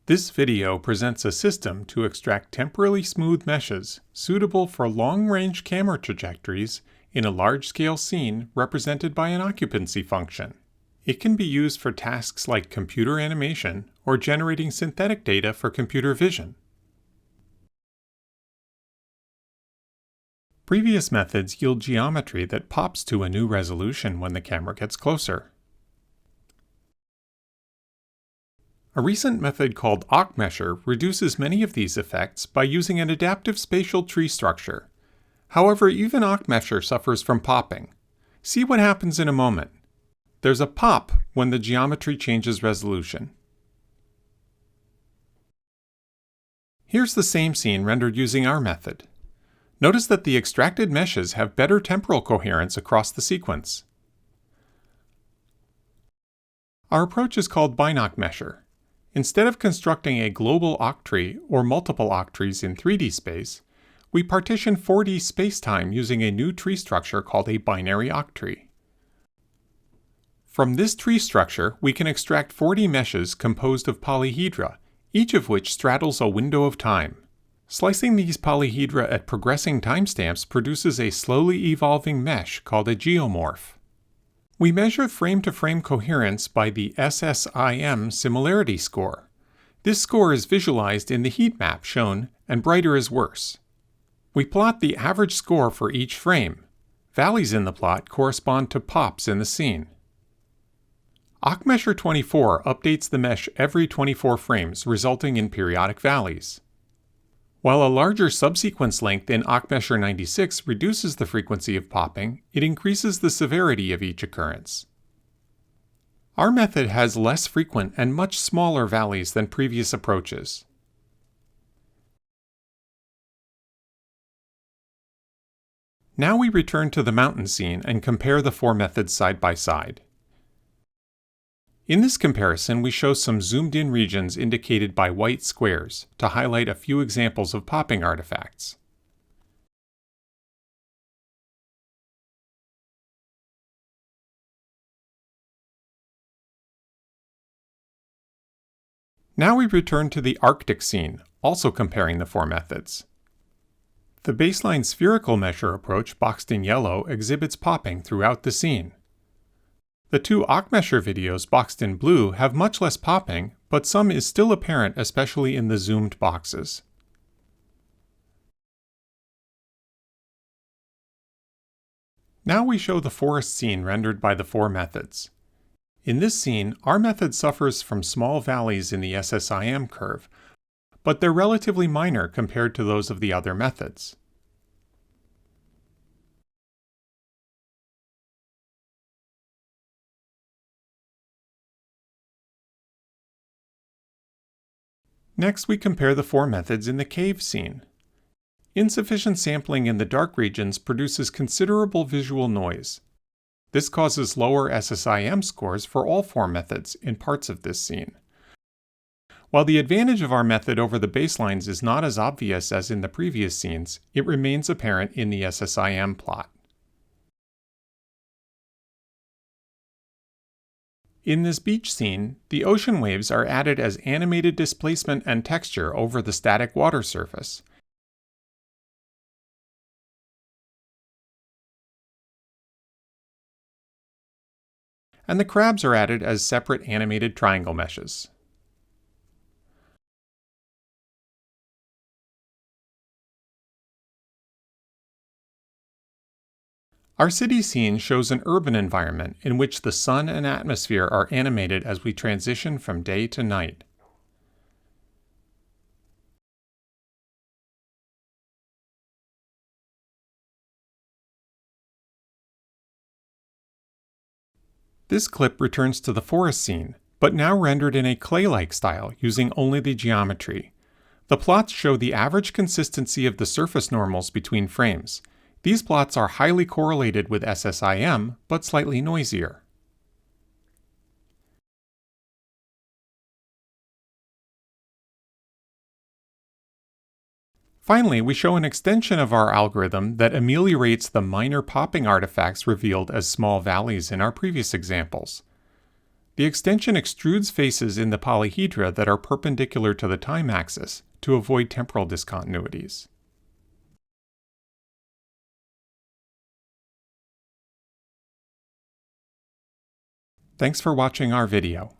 This video presents a system to extract temporally smooth meshes suitable for long-range camera trajectories in a large-scale scene represented by an occupancy function. It can be used for tasks like computer animation or generating synthetic data for computer vision. Previous methods yield geometry that pops to a new resolution when the camera gets closer. A recent method called BinocMesher reduces many of these effects by using an adaptive spatial tree structure. However, even BinocMesher suffers from popping. See what happens in a moment. There's a pop when the geometry changes resolution. Here's the same scene rendered using our method. Notice that the extracted meshes have better temporal coherence across the sequence. Our approach is called BinocMesher. Instead of constructing a global octree or multiple octrees in 3D space, we partition 4D spacetime using a new tree structure called a binary-octree. From this tree structure, we can extract 4D meshes composed of polyhedra, each of which straddles a window of time. Slicing these polyhedra at progressing timestamps produces a slowly evolving mesh called a geomorph. We measure frame-to-frame coherence by the SSIM similarity score. This score is visualized in the heat map shown, and brighter is worse. We plot the average score for each frame. Valleys in the plot correspond to pops in the scene. BinocMesher 24 updates the mesh every 24 frames, resulting in periodic valleys. While a larger subsequence length in BinocMesher 96 reduces the frequency of popping, it increases the severity of each occurrence. Our method has less frequent and much smaller valleys than previous approaches. Now we return to the mountain scene and compare the four methods side by side. In this comparison, we show some zoomed-in regions indicated by white squares to highlight a few examples of popping artifacts. Now we return to the Arctic scene, also comparing the four methods. The baseline spherical measure approach, boxed in yellow, exhibits popping throughout the scene. The two BinocMesher videos, boxed in blue, have much less popping, but some is still apparent, especially in the zoomed boxes. Now we show the forest scene rendered by the four methods. In this scene, our method suffers from small valleys in the SSIM curve, but they're relatively minor compared to those of the other methods. Next, we compare the four methods in the cave scene. Insufficient sampling in the dark regions produces considerable visual noise. This causes lower SSIM scores for all four methods in parts of this scene. While the advantage of our method over the baselines is not as obvious as in the previous scenes, it remains apparent in the SSIM plot. In this beach scene, the ocean waves are added as animated displacement and texture over the static water surface. And the crabs are added as separate animated triangle meshes. Our city scene shows an urban environment in which the sun and atmosphere are animated as we transition from day to night. This clip returns to the forest scene, but now rendered in a clay-like style using only the geometry. The plots show the average consistency of the surface normals between frames. These plots are highly correlated with SSIM, but slightly noisier. Finally, we show an extension of our algorithm that ameliorates the minor popping artifacts revealed as small valleys in our previous examples. The extension extrudes faces in the polyhedra that are perpendicular to the time axis to avoid temporal discontinuities. Thanks for watching our video.